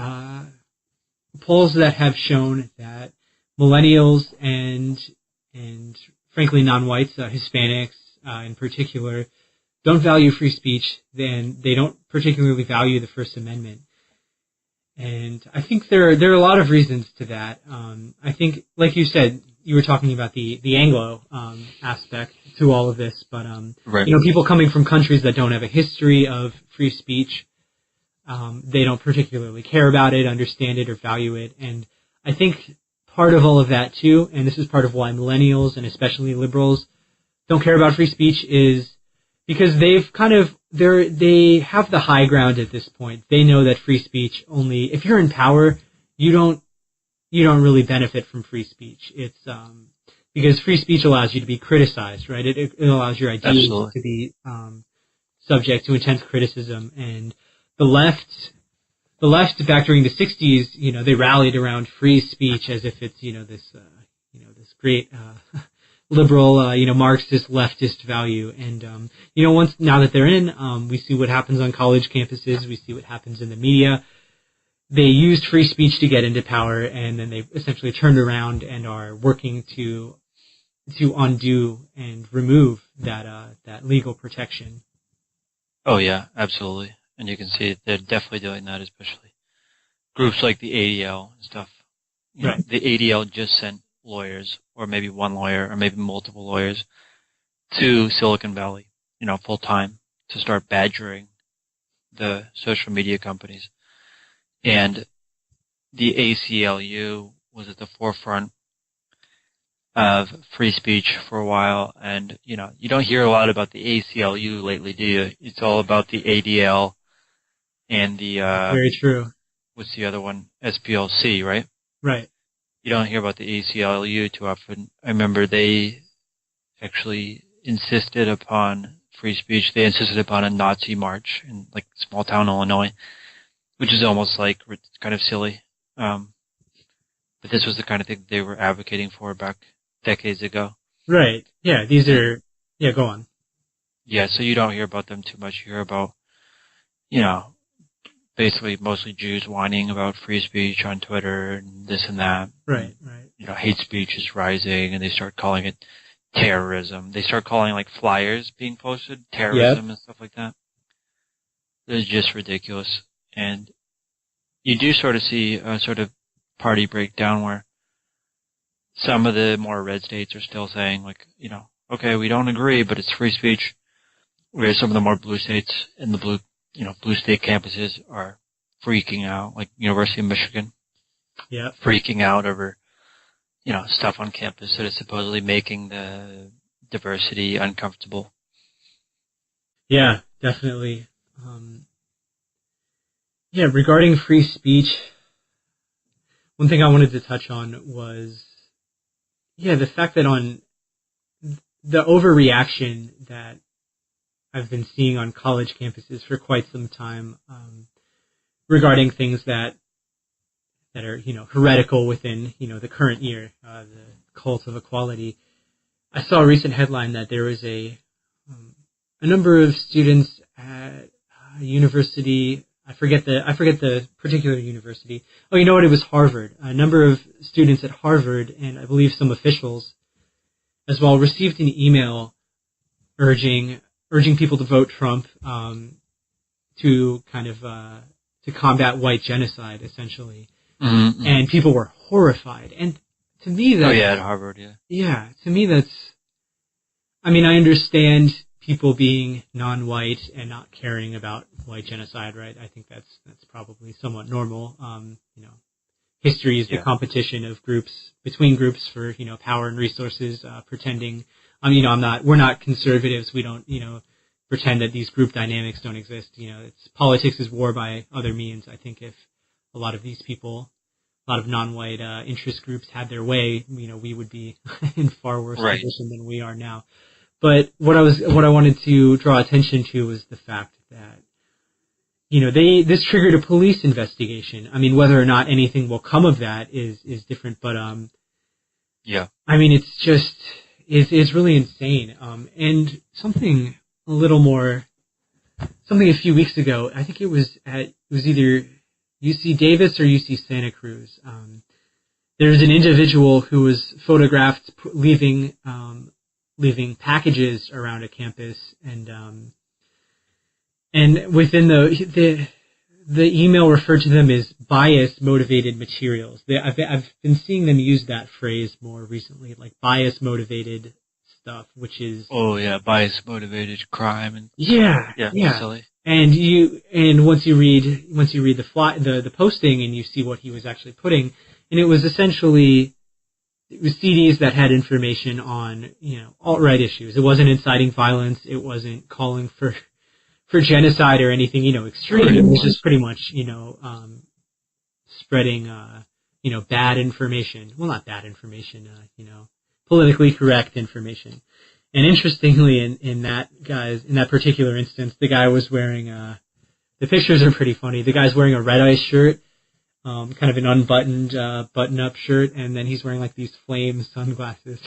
polls that have shown that millennials and frankly non-whites, Hispanics in particular, don't value free speech. Then they don't particularly value the First Amendment. And I think there are a lot of reasons to that. I think, like you said, you were talking about the Anglo aspect to all of this, but right. People coming from countries that don't have a history of free speech, they don't particularly care about it, understand it, or value it. And I think part of all of that too, and this is part of why millennials and especially liberals don't care about free speech, is because they have the high ground at this point. They know that free speech only, if you're in power, you don't really benefit from free speech. It's because free speech allows you to be criticized, right? It allows your ideas Absolutely. to be subject to intense criticism. And the left back during the 60s, they rallied around free speech as if it's, this great liberal, Marxist, leftist value. And, now that they're in, we see what happens on college campuses. We see what happens in the media. They used free speech to get into power, and then they essentially turned around and are working to undo and remove that legal protection. Oh yeah, absolutely. And you can see they're definitely doing that, especially groups like the ADL and stuff. Right. The ADL just sent lawyers, or maybe one lawyer, or maybe multiple lawyers, to Silicon Valley, full time, to start badgering the social media companies. And the ACLU was at the forefront of free speech for a while, and you don't hear a lot about the ACLU lately, do you? It's all about the ADL and the very true. What's the other one? SPLC, right? Right. You don't hear about the ACLU too often. I remember they actually insisted upon free speech. They insisted upon a Nazi march in like small town Illinois, which is almost like kind of silly. But this was the kind of thing they were advocating for back decades ago. Right. Yeah, go on. Yeah, so you don't hear about them too much. You hear about, basically mostly Jews whining about free speech on Twitter and this and that. Right. Hate speech is rising, and they start calling it terrorism. They start calling like flyers being posted terrorism and stuff like that. It's just ridiculous. And you do sort of see a sort of party breakdown where some of the more red states are still saying like, okay, we don't agree, but it's free speech. Whereas some of the more blue states and the blue state campuses are freaking out, like University of Michigan. Yeah. Freaking out over, stuff on campus that is supposedly making the diversity uncomfortable. Yeah, definitely. Regarding free speech, one thing I wanted to touch on was, the fact that on the overreaction that I've been seeing on college campuses for quite some time, regarding things that are, heretical within, the current year, the cult of equality. I saw a recent headline that there was a number of students at a university. I forget the particular university. Oh, you know what? It was Harvard. A number of students at Harvard, and I believe some officials as well, received an email urging people to vote Trump, to kind of to combat white genocide, essentially. Mm-hmm. And people were horrified. And to me, that at Harvard, yeah. Yeah, to me, that's. I mean, I understand people being non-white and not caring about white genocide, right? I think that's probably somewhat normal. History is the competition of groups between groups for power and resources. Pretending, we're not conservatives. We don't pretend that these group dynamics don't exist. It's politics is war by other means. I think if a lot of these people, a lot of non-white interest groups had their way, we would be in far worse position than we are now. But what I wanted to draw attention to was the fact that, this triggered a police investigation. I mean, whether or not anything will come of that is different, but, yeah. I mean, it's really insane. And something a few weeks ago, I think it was either UC Davis or UC Santa Cruz. There's an individual who was photographed leaving packages around a campus, and within the email referred to them as bias motivated materials. I've been seeing them use that phrase more recently, like bias motivated stuff, which is bias motivated crime and silly. And once you read the posting and you see what he was actually putting, and it was essentially CDs that had information on alt-right issues. It wasn't inciting violence. It wasn't calling for genocide or anything extreme. It was just pretty much spreading bad information. Well, not bad information. politically correct information. And interestingly, in that particular instance, the guy was wearing the pictures are pretty funny. The guy's wearing a Red Ice shirt, kind of an unbuttoned button-up shirt, and then he's wearing like these flame sunglasses.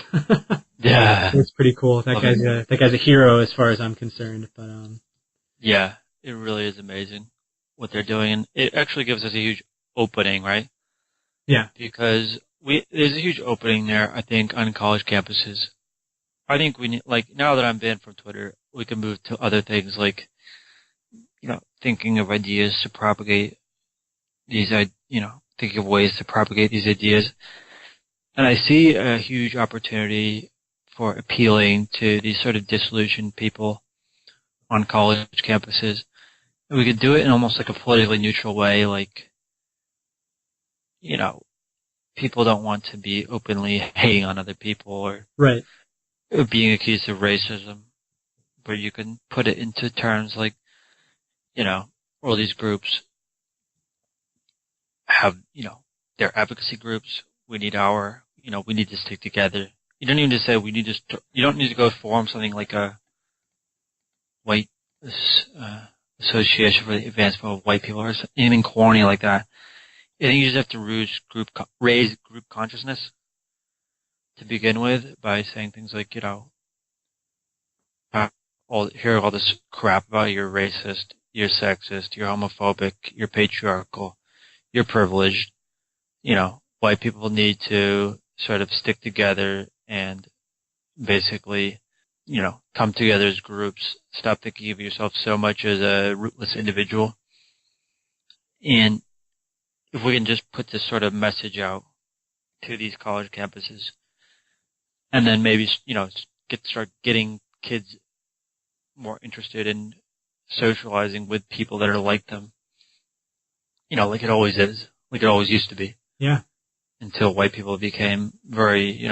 Yeah, it's pretty cool. That guy's a hero as far as I'm concerned. But yeah, it really is amazing what they're doing, and it actually gives us a huge opening, right? Yeah, because there's a huge opening there, I think, on college campuses. I think we need, like, now that I'm banned from Twitter, we can move to other things like, thinking of ideas to propagate these, thinking of ways to propagate these ideas. And I see a huge opportunity for appealing to these sort of disillusioned people on college campuses. And we could do it in almost like a politically neutral way, like, people don't want to be openly hating on other people or right. being accused of racism, but you can put it into terms like, all these groups have, their advocacy groups. We need we need to stick together. You don't even just say you don't need to go form something like a white association for the advancement of white people or anything corny like that. I think you just have to raise group consciousness to begin with by saying things like, hear all this crap about you're racist, you're sexist, you're homophobic, you're patriarchal, you're privileged. White people need to sort of stick together and basically, come together as groups. Stop thinking of yourself so much as a rootless individual. And if we can just put this sort of message out to these college campuses, and then maybe, start getting kids more interested in socializing with people that are like them, like it always is, like it always used to be. Yeah. Until white people became very,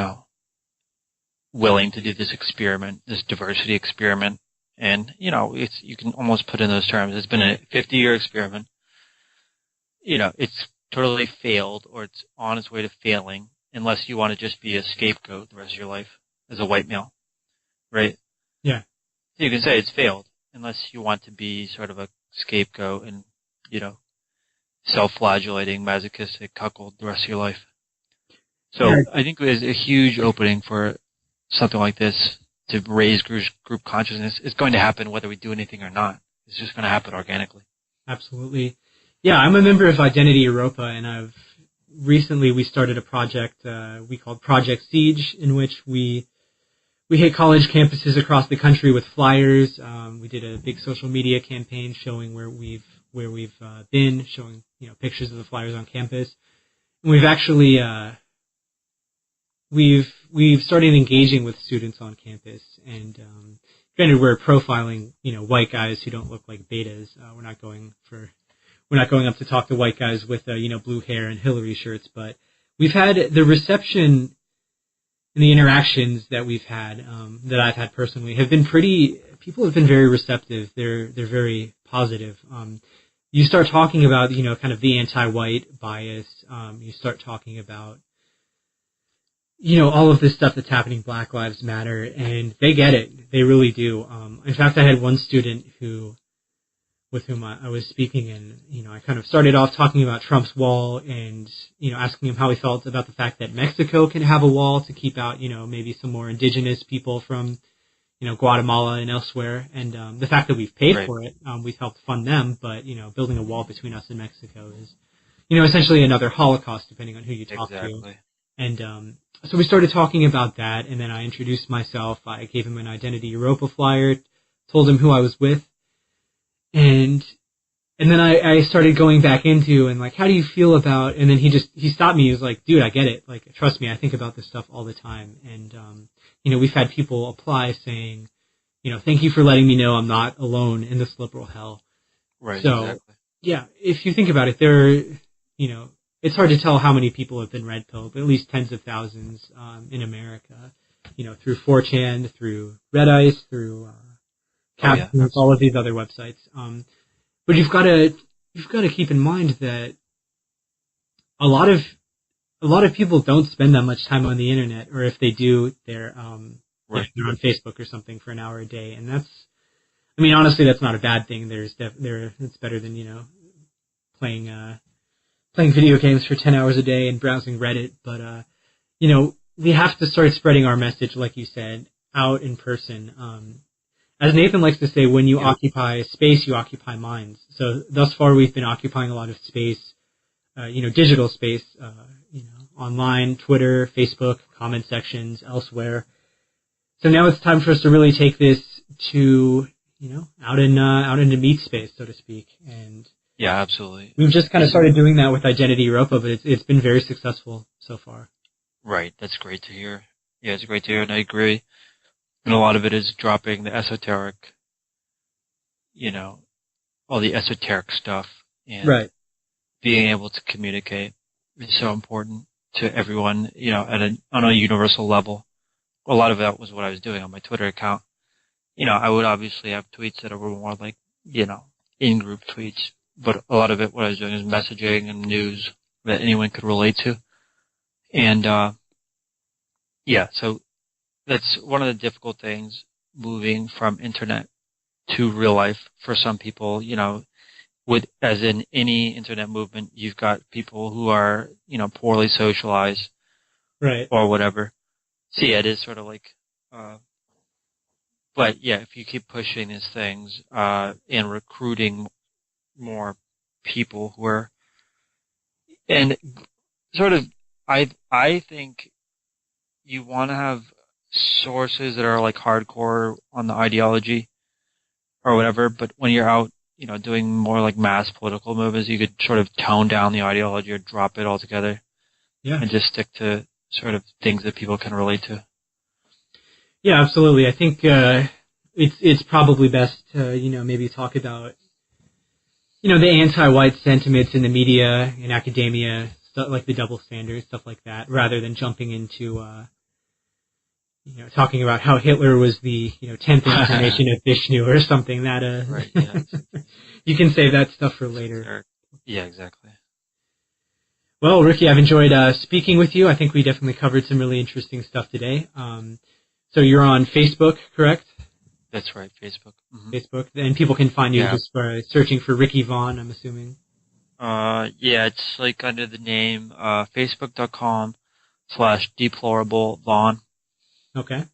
willing to do this experiment, this diversity experiment. And, you can almost put in those terms. It's been a 50-year experiment. It's totally failed, or it's on its way to failing, unless you want to just be a scapegoat the rest of your life as a white male, right? Yeah. So you can say it's failed, unless you want to be sort of a scapegoat and, self-flagellating, masochistic cuckold the rest of your life. So yeah. I think there's a huge opening for something like this to raise group consciousness. It's going to happen whether we do anything or not. It's just going to happen organically. Absolutely. Yeah, I'm a member of Identity Europa, and recently we started a project we called Project Siege, in which we hit college campuses across the country with flyers. We did a big social media campaign showing where we've been, showing pictures of the flyers on campus. And we've actually we've started engaging with students on campus, and granted we're profiling white guys who don't look like betas. We're not going up to talk to white guys with blue hair and Hillary shirts, but we've had the reception and the interactions that we've had, that I've had personally, have been people have been very receptive. They're very positive. You start talking about, kind of the anti-white bias. You start talking about, all of this stuff that's happening, Black Lives Matter, and they get it. They really do. In fact, I had one student with whom I was speaking, and, I kind of started off talking about Trump's wall and, asking him how he felt about the fact that Mexico can have a wall to keep out, maybe some more indigenous people from, Guatemala and elsewhere. And, the fact that we've paid for it, we've helped fund them, but, building a wall between us and Mexico is, essentially another Holocaust, depending on who you talk to. And, so we started talking about that, and then I introduced myself. I gave him an Identity Europa flyer, told him who I was with. And then I started going back into, and like, how do you feel about, and then he stopped me. He was like, dude, I get it. Like, trust me, I think about this stuff all the time. And, we've had people apply saying, thank you for letting me know I'm not alone in this liberal hell. Right. So, exactly. Yeah, if you think about it, it's hard to tell how many people have been red pilled, but at least tens of thousands, in America, through 4chan, through Red Ice, through, all of these other websites. But you've got to keep in mind that a lot of a lot of people don't spend that much time on the internet, or if they do, they're Right. they're on Facebook or something for an hour a day, and I mean, honestly, that's not a bad thing. It's better than playing video games for 10 hours a day and browsing Reddit. But we have to start spreading our message, like you said, out in person. As Nathan likes to say, when you occupy space, you occupy minds. So thus far, we've been occupying a lot of space, digital space, online, Twitter, Facebook, comment sections, elsewhere. So now it's time for us to really take this to, out into meat space, so to speak. And Yeah, absolutely. we've just kind of started doing that with Identity Europa, but it's been very successful so far. Right. That's great to hear. Yeah, it's great to hear, and I agree. And a lot of it is dropping the esoteric, all the esoteric stuff, and Right. being able to communicate is so important to everyone, on a universal level. A lot of that was what I was doing on my Twitter account. I would obviously have tweets that were more like, in-group tweets, but a lot of it, what I was doing is messaging and news that anyone could relate to. And, so that's one of the difficult things, moving from internet to real life for some people, as in any internet movement, you've got people who are, poorly socialized. Right. Or whatever. So yeah, it is sort of like, but yeah, if you keep pushing these things, and recruiting more people who are, and sort of, I think you want to have sources that are like hardcore on the ideology or whatever, but when you're out, doing more like mass political movements, you could sort of tone down the ideology or drop it altogether. Yeah. And just stick to sort of things that people can relate to. Yeah, absolutely. I think it's probably best to maybe talk about the anti-white sentiments in the media, in academia, stuff like the double standards, stuff like that, rather than jumping into talking about how Hitler was the 10th incarnation of Vishnu or something. That Right. Yeah. You can save that stuff for later. Yeah, exactly. Well, Ricky, I've enjoyed speaking with you. I think we definitely covered some really interesting stuff today. So you're on Facebook, correct? That's right, Facebook. Mm-hmm. Facebook, and people can find you just by searching for Ricky Vaughn, I'm assuming. Yeah, it's like under the name facebook.com/deplorable Vaughn. Okay.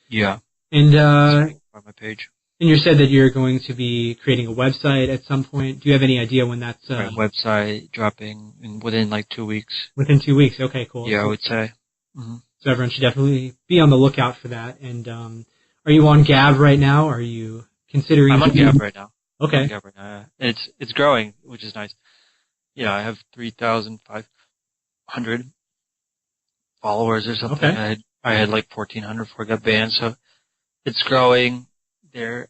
Yeah. And on my page. And you said that you're going to be creating a website at some point. Do you have any idea when that's my website dropping within like 2 weeks? Within 2 weeks. Okay, cool. Yeah, I would say. Mm-hmm. So everyone should definitely be on the lookout for that. And are you on Gab right now? Are you considering? I'm on Gab right now. Okay. I'm on Gab right now. Yeah. It's growing, which is nice. Yeah, I have 3,500 followers or something. Okay. I had like 1,400 before I got banned, so it's growing. They're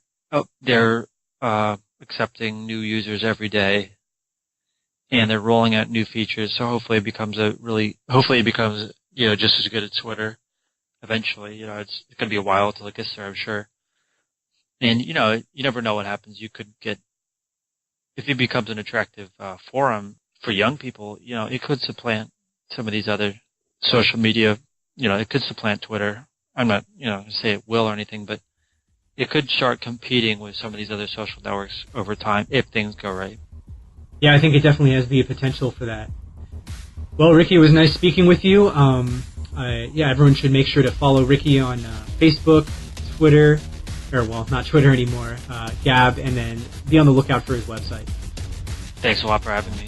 accepting new users every day, and they're rolling out new features. So hopefully it becomes just as good as Twitter. Eventually, it's going to be a while till it gets there, I'm sure. And you never know what happens. You could get, if it becomes an attractive forum for young people, it could supplant some of these other social media. It could supplant Twitter. I'm not, say it will or anything, but it could start competing with some of these other social networks over time if things go right. Yeah, I think it definitely has the potential for that. Well, Ricky, it was nice speaking with you. Everyone should make sure to follow Ricky on Facebook, Twitter, not Twitter anymore, Gab, and then be on the lookout for his website. Thanks a lot for having me.